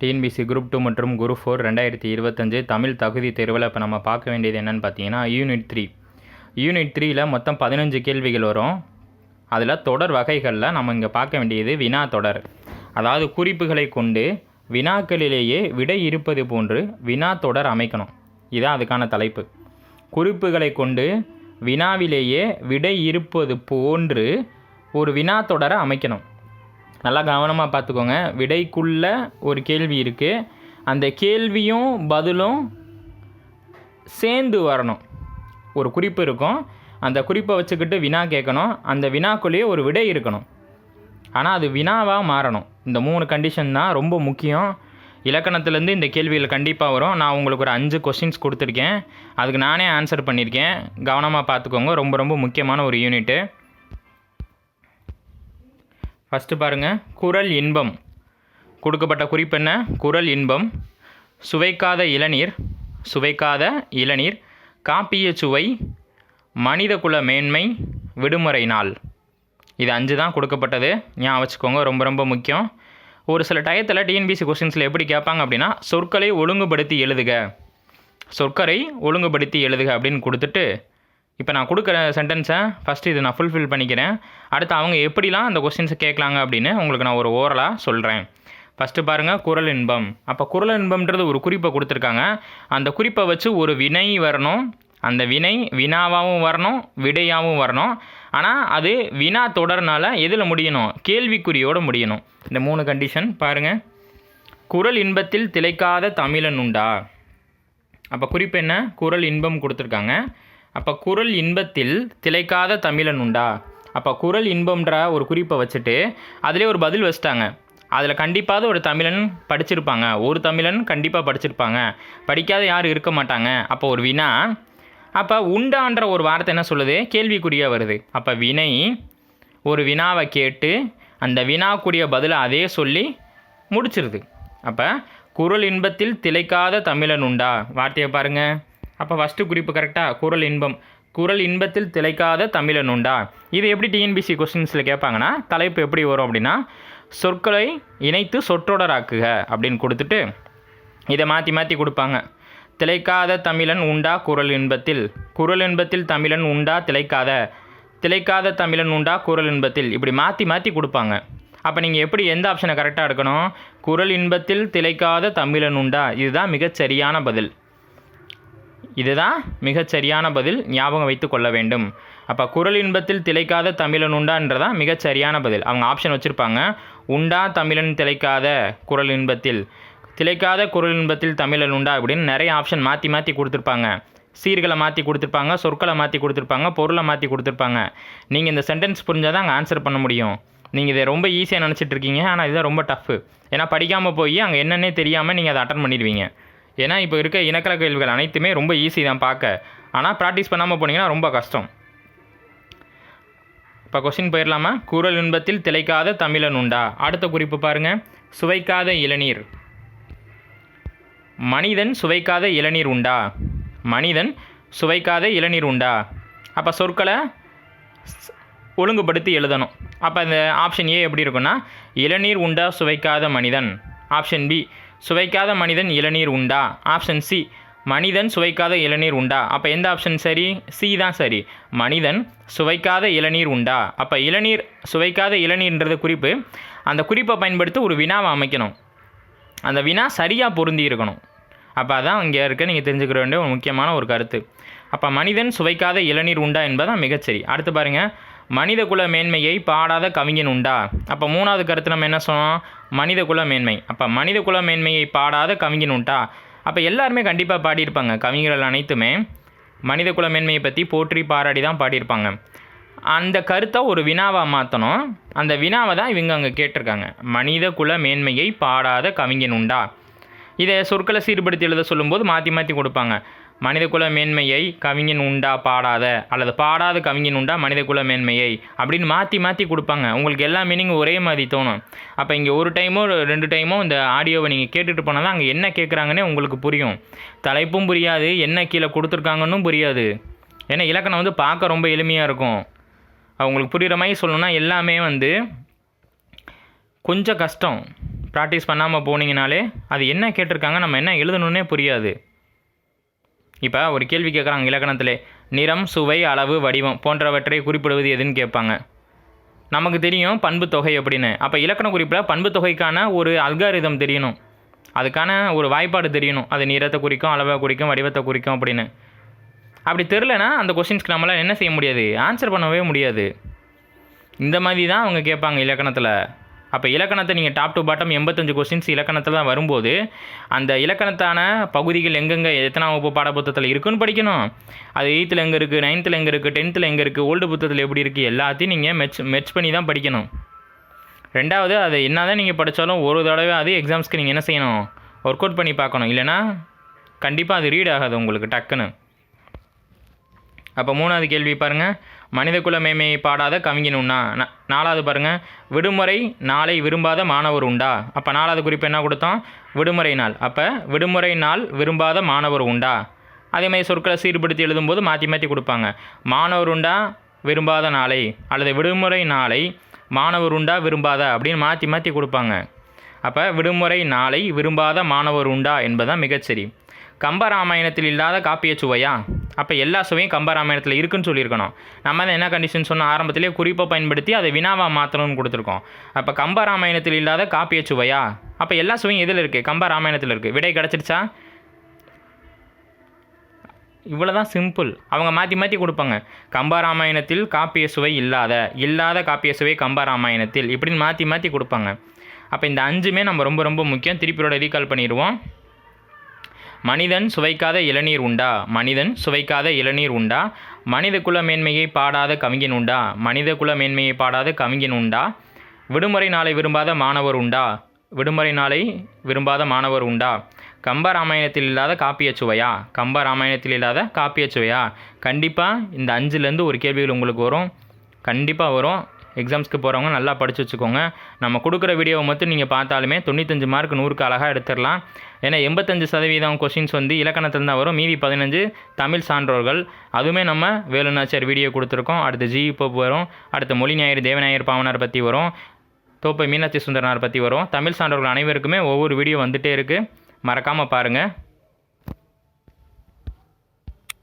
TNPSC group 2 மற்றும் group 4 2025 Tamil தகுதி தேர்வில் இப்போ நம்ம பார்க்க வேண்டியது என்னென்னு பார்த்தீங்கன்னா யூனிட் 3யில் மொத்தம் 15 கேள்விகள் வரும். அதில் தொடர் வகைகளில் நம்ம இங்கே பார்க்க வேண்டியது வினா தொடர். அதாவது குறிப்புகளை கொண்டு வினாக்களிலேயே விடை இருப்பது போன்று வினா தொடர் அமைக்கணும். இதுதான் அதுக்கான தலைப்பு. குறிப்புகளை கொண்டு வினாவிலேயே விடை இருப்பது போன்று ஒரு வினா தொடரை அமைக்கணும். நல்லா கவனமாக பார்த்துக்கோங்க. விடைக்குள்ளே ஒரு கேள்வி இருக்குது, அந்த கேள்வியும் பதிலும் சேர்ந்து வரணும். ஒரு குறிப்பு இருக்கும், அந்த குறிப்பை வச்சுக்கிட்டு வினா கேட்கணும், அந்த வினாக்குள்ளேயே ஒரு விடை இருக்கணும். ஆனால் அது வினாவாக மாறணும். இந்த 3 கண்டிஷன் தான் ரொம்ப முக்கியம். இலக்கணத்துலேருந்து இந்த கேள்விகள் கண்டிப்பாக வரும். நான் உங்களுக்கு ஒரு 5 கொஸ்டின்ஸ் கொடுத்துருக்கேன், அதுக்கு நானே ஆன்சர் பண்ணியிருக்கேன். கவனமாக பார்த்துக்கோங்க, ரொம்ப ரொம்ப முக்கியமான ஒரு யூனிட்டு. ஃபஸ்ட்டு பாருங்கள், குறள் இன்பம். கொடுக்கப்பட்ட குறிப்பு என்ன? குறள் இன்பம். சுவைக்காத இளநீர், காப்பிய சுவை, மனிதகுல மேன்மை, விடுமுறை நாள். இது 5 தான் கொடுக்கப்பட்டது. ஞாபகம் வச்சுக்கோங்க, ரொம்ப ரொம்ப முக்கியம். ஒரு சில டயத்தில் டிஎன்பிஎஸ்சி கொஸ்டின்ஸில் எப்படி கேட்பாங்க அப்படின்னா, சொற்களை ஒழுங்குபடுத்தி எழுதுக அப்படின்னு கொடுத்துட்டு, இப்போ நான் கொடுக்குற சென்டென்ஸை ஃபஸ்ட்டு இது நான் ஃபுல்ஃபில் பண்ணிக்கிறேன். அடுத்து அவங்க எப்படிலாம் அந்த கொஸ்டின்ஸை கேட்கலாங்க அப்படின்னு உங்களுக்கு நான் ஒரு ஓரலாக சொல்கிறேன். ஃபஸ்ட்டு பாருங்கள், குறள் இன்பம். அப்போ குறள் இன்பம்ன்றது ஒரு குறிப்பை கொடுத்துருக்காங்க. அந்த குறிப்பை வச்சு ஒரு வினை வரணும். அந்த வினை வினாவாகவும் வரணும், விடையாகவும் வரணும். ஆனால் அது வினா தொடர்னால எதில் முடியணும்? கேள்விக்குறியோடு முடியணும். இந்த 3 கண்டிஷன் பாருங்கள். குறள் இன்பத்தில் திளைக்காத தமிழன் உண்டா? அப்போ குறிப்பு என்ன? குறள் இன்பம் கொடுத்துருக்காங்க. அப்போ குறள் இன்பத்தில் திளைக்காத தமிழன் உண்டா? அப்போ குறள் இன்பம்ன்ற ஒரு குறிப்பை வச்சுட்டு அதிலே ஒரு பதில் வச்சுட்டாங்க. அதில் கண்டிப்பாக ஒரு தமிழன் படிச்சிருப்பாங்க, ஒரு தமிழன் கண்டிப்பாக படிச்சிருப்பாங்க, படிக்காத யாரும் இருக்க மாட்டாங்க. அப்போ ஒரு வினா. அப்போ உண்டான்ற ஒரு வார்த்தை என்ன சொல்லுது? கேள்விக்குறியாக வருது. அப்போ வினை ஒரு வினாவை கேட்டு அந்த வினாக்குரிய பதிலை அதே சொல்லி முடிச்சிருது. அப்போ குறள் இன்பத்தில் திளைக்காத தமிழன் உண்டா, வார்த்தையை பாருங்கள். அப்போ ஃபஸ்ட்டு குறிப்பு கரெக்டாக, குறள் இன்பம். குறள் இன்பத்தில் திளைக்காத தமிழன் உண்டா. இது எப்படி டிஎன்பிஎஸ்சி கொஸ்டின்ஸில் கேட்பாங்கன்னா, தலைப்பு எப்படி வரும் அப்படின்னா, சொற்களை இணைத்து சொற்றொடராக்குக அப்படின்னு கொடுத்துட்டு இதை மாற்றி கொடுப்பாங்க. திளைக்காத தமிழன் உண்டா குறள் இன்பத்தில் தமிழன் உண்டா திளைக்காத தமிழன் உண்டா குறள் இன்பத்தில், இப்படி மாற்றி கொடுப்பாங்க. அப்போ நீங்கள் எப்படி எந்த ஆப்ஷனை கரெக்டாக எடுக்கணும்? குறள் இன்பத்தில் திளைக்காத தமிழன் உண்டா, இதுதான் மிகச்சரியான பதில். ஞாபகம் வைத்து கொள்ள வேண்டும். அப்போ குறள் இன்பத்தில் திளைக்காத தமிழன் உண்டான்றதான் மிகச்சரியான பதில். அவங்க ஆப்ஷன் வச்சுருப்பாங்க. உண்டா தமிழன் திளைக்காத குறள் இன்பத்தில், திளைக்காத குறள் இன்பத்தில் தமிழன் உண்டா அப்படின்னு நிறைய ஆப்ஷன் மாற்றி கொடுத்துருப்பாங்க. சீர்களை மாற்றி கொடுத்துருப்பாங்க, சொற்களை மாற்றி கொடுத்துருப்பாங்க, பொருளை மாற்றி கொடுத்துருப்பாங்க. நீங்கள் இந்த சென்டென்ஸ் புரிஞ்சால் தான் அங்கே ஆன்சர் பண்ண முடியும். நீங்கள் இதை ரொம்ப ஈஸியாக நினச்சிட்டு இருக்கீங்க, ஆனால் இதுதான் ரொம்ப டஃப்பு. ஏன்னா படிக்காமல் போய் அங்கே என்னென்னே தெரியாமல் நீங்கள் அதை அட்டன் பண்ணிடுவீங்க. ஏன்னா இப்போ இருக்க இனக்கல கேள்விகள் அனைத்துமே ரொம்ப ஈஸி தான் பார்க்க, ஆனால் ப்ராக்டிஸ் பண்ணாமல் போனீங்கன்னா ரொம்ப கஷ்டம். இப்போ கொஸ்டின் போயிடலாமா? குறள் இன்பத்தில் திளைக்காத தமிழன் உண்டா. அடுத்த குறிப்பு பாருங்கள், சுவைக்காத இளநீர். மனிதன் சுவைக்காத இளநீர் உண்டா. அப்போ சொற்களை ஒழுங்குபடுத்தி எழுதணும். அப்போ இந்த ஆப்ஷன் ஏ எப்படி இருக்குன்னா, இளநீர் உண்டா சுவைக்காத மனிதன். ஆப்ஷன் பி, சுவைக்காத மனிதன் இளநீர் உண்டா. ஆப்ஷன் சி, மனிதன் சுவைக்காத இளநீர் உண்டா. அப்போ எந்த ஆப்ஷன் சரி? சி தான் சரி. மனிதன் சுவைக்காத இளநீர் உண்டா. அப்போ இளநீர் சுவைக்காத இளநீர்ன்றது குறிப்பு. அந்த குறிப்பை பயன்படுத்தி ஒரு வினாவை அமைக்கணும். அந்த வினா சரியாக பொருந்தி இருக்கணும். அப்போ அதான் இங்கே இருக்க நீங்கள் தெரிஞ்சுக்கிற வேண்டிய ஒரு முக்கியமான ஒரு கருத்து. அப்போ மனிதன் சுவைக்காத இளநீர் உண்டா என்பதுதான் மிகச்சரி. அடுத்து பாருங்கள், மனித குல மேன்மையை பாடாத கவிஞன் உண்டா. அப்போ 3வது கருத்து நம்ம என்ன சொன்னோம்? மனித குல மேன்மை. அப்போ மனித குல மேன்மையை பாடாத கவிஞன் உண்டா. அப்போ எல்லாருமே கண்டிப்பாக பாடியிருப்பாங்க. கவிஞர்கள் அனைத்துமே மனித குல மேன்மையை பற்றி போற்றி பாராடி தான் பாடியிருப்பாங்க. அந்த கருத்தை ஒரு வினாவாக மாற்றணும். அந்த வினாவை தான் இவங்க அங்கே கேட்டிருக்காங்க. மனித குல மேன்மையை பாடாத கவிஞன் உண்டா. இதை சொற்களை சீர்படுத்தி எழுத சொல்லும்போது மாற்றி கொடுப்பாங்க. மனிதகுல மேன்மையை கவிஞன் உண்டா பாடாத, அல்லது பாடாத கவிஞன் உண்டா மனிதகுல மேன்மையை அப்படின்னு மாற்றி கொடுப்பாங்க. உங்களுக்கு எல்லா மீனிங்கும் ஒரே மாதிரி தோணும். அப்போ இங்கே ஒரு டைமோ 2 டைமோ இந்த ஆடியோவை நீங்கள் கேட்டுட்டு போனால் தான் அங்கே என்ன கேட்குறாங்கன்னே உங்களுக்கு புரியும். தலைப்பும் புரியாது, என்ன கீழே கொடுத்துருக்காங்கன்னு புரியாது. ஏன்னா இலக்கணம் பார்க்க ரொம்ப எளிமையாக இருக்கும். அவங்களுக்கு புரிகிற மாதிரி சொல்லணும்னா எல்லாமே கொஞ்சம் கஷ்டம். ப்ராக்டிஸ் பண்ணாமல் போனீங்கனாலே அது என்ன கேட்டிருக்காங்க நம்ம என்ன எழுதணுன்னே புரியாது. இப்போ ஒரு கேள்வி கேட்குறாங்க இலக்கணத்திலே, நிறம், சுவை, அளவு, வடிவம் போன்றவற்றை குறிப்பிடுவது எதுன்னு கேட்பாங்க. நமக்கு தெரியும் பண்பு தொகை அப்படின்னு. அப்போ இலக்கண குறிப்பில் பண்பு தொகைக்கான ஒரு அல்காரிதம் தெரியணும், அதுக்கான ஒரு வாய்ப்பாடு தெரியணும். அது நிறத்தை குறிக்கும், அளவை குறிக்கும், வடிவத்தை குறிக்கும் அப்படின்னு. அப்படி தெரிலனா அந்த கொஸ்டின்ஸ்க்கு நம்மளால் என்ன செய்ய முடியாது, ஆன்சர் பண்ணவே முடியாது. இந்த மாதிரி தான் அவங்க கேட்பாங்க இலக்கணத்தில். அப்போ இலக்கணத்தை நீங்கள் டாப் டு பாட்டம் 85 கொஸ்டின்ஸ் இலக்கணத்தில் தான் வரும்போது அந்த இலக்கணத்தான பகுதிகள் எங்கெங்கே எத்தனாம் வகுப்பு பாடப்புத்தகத்தில் இருக்குன்னு படிக்கணும். அது 8th எங்கே இருக்குது, 9th எங்கே இருக்குது, 10th எங்கே இருக்குது, ஓல்டு புத்தகத்தில் எப்படி இருக்குது, எல்லாத்தையும் நீங்கள் மெர்ச் பண்ணி தான் படிக்கணும். ரெண்டாவது, அது என்ன தான் நீங்கள் படித்தாலும் ஒரு தடவை அது எக்ஸாம்ஸ்க்கு நீங்கள் என்ன செய்யணும், ஒர்க் அவுட் பண்ணி பார்க்கணும். இல்லைனா கண்டிப்பாக அது ரீட் ஆகாது உங்களுக்கு டக்குன்னு. அப்போ 3வது கேள்வி பாருங்கள், மனிதகுல மேன்மையை பாடாத கவிஞன் உண்டா. 4வது பாருங்கள், விடுமுறை நாளை விரும்பாத மாணவர் உண்டா. அப்போ 4வது குறிப்பு என்ன கொடுத்தோம், விடுமுறை நாள். அப்போ விடுமுறை நாள் விரும்பாத மாணவர் உண்டா. அதேமாதிரி சொற்களை சீர்படுத்தி எழுதும்போது மாற்றி மாற்றி கொடுப்பாங்க. மாணவர் உண்டா விரும்பாத நாளை, அல்லது விடுமுறை நாளை மாணவர் உண்டா விரும்பாத அப்படின்னு மாற்றி மாற்றி கொடுப்பாங்க. அப்போ விடுமுறை நாளை விரும்பாத மாணவர் உண்டா என்பதுதான் மிகச்சரி. கம்பராமாயணத்தில் இல்லாத காப்பிய சுவையா. அப்போ எல்லா சுவையும் கம்பராமாயணத்தில் இருக்குன்னு சொல்லியிருக்கணும். நம்ம தான் என்ன கண்டிஷன் சொன்னால் ஆரம்பத்திலே குறிப்பை பயன்படுத்தி அதை வினாவாக மாற்றணும்னு கொடுத்துருக்கோம். அப்போ கம்பராமாயணத்தில் இல்லாத காப்பிய சுவையா. அப்போ எல்லா சுவையும் எதில் இருக்குது, கம்பராமாயணத்தில் இருக்குது. விடை கிடச்சிருச்சா. இவ்வளோ தான் சிம்பிள். அவங்க மாற்றி மாற்றி கொடுப்பாங்க. கம்பராமாயணத்தில் காப்பிய சுவை இல்லாத காப்பிய சுவை கம்பராமாயணத்தில் இப்படின்னு மாற்றி மாற்றி கொடுப்பாங்க. அப்போ இந்த 5மே நம்ம ரொம்ப ரொம்ப முக்கியம். திருப்பியோட ரீகால் பண்ணிடுவோம். மனிதன் சுவைக்காத இளநீர் உண்டா. மனிதன் சுவைக்காத இளநீர் உண்டா. மனித குல மேன்மையை பாடாத கவிஞன் உண்டா. மனித குல மேன்மையை பாடாத கவிஞன் உண்டா. விடுமுறை நாளை விரும்பாத மாணவர் உண்டா. விடுமுறை நாளை விரும்பாத மாணவர் உண்டா. கம்பராமாயணத்தில் இல்லாத காப்பிய சுவையா. கம்பராமாயணத்தில் இல்லாத காப்பிய சுவையா. கண்டிப்பாக இந்த 5லேருந்து ஒரு கேள்விகள் உங்களுக்கு வரும், கண்டிப்பாக வரும். எக்ஸாம்ஸ்க்கு போகிறவங்க நல்லா படித்து வச்சுக்கோங்க. நம்ம கொடுக்குற வீடியோவை மட்டும் நீங்கள் பார்த்தாலுமே 95 மார்க் 100க்கு அழகாக எடுத்துடலாம். ஏன்னா 85% கொஸ்டின்ஸ் வந்து இலக்கணத்தில் தான் வரும். மீதி 15 தமிழ் சான்றோர்கள். அதுவுமே நம்ம வேலுநாச்சியார் வீடியோ கொடுத்துருக்கோம். அடுத்து இப்போ வரும். அடுத்து மொழி ஞாயிறு தேவநாயர் பாவனார் பற்றி வரும். தோப்பை மீனாட்சி சுந்தரனார் பற்றி வரும். தமிழ் சான்றோர்கள் அனைவருக்குமே ஒவ்வொரு வீடியோ வந்துகிட்டே இருக்குது, மறக்காமல் பாருங்கள்.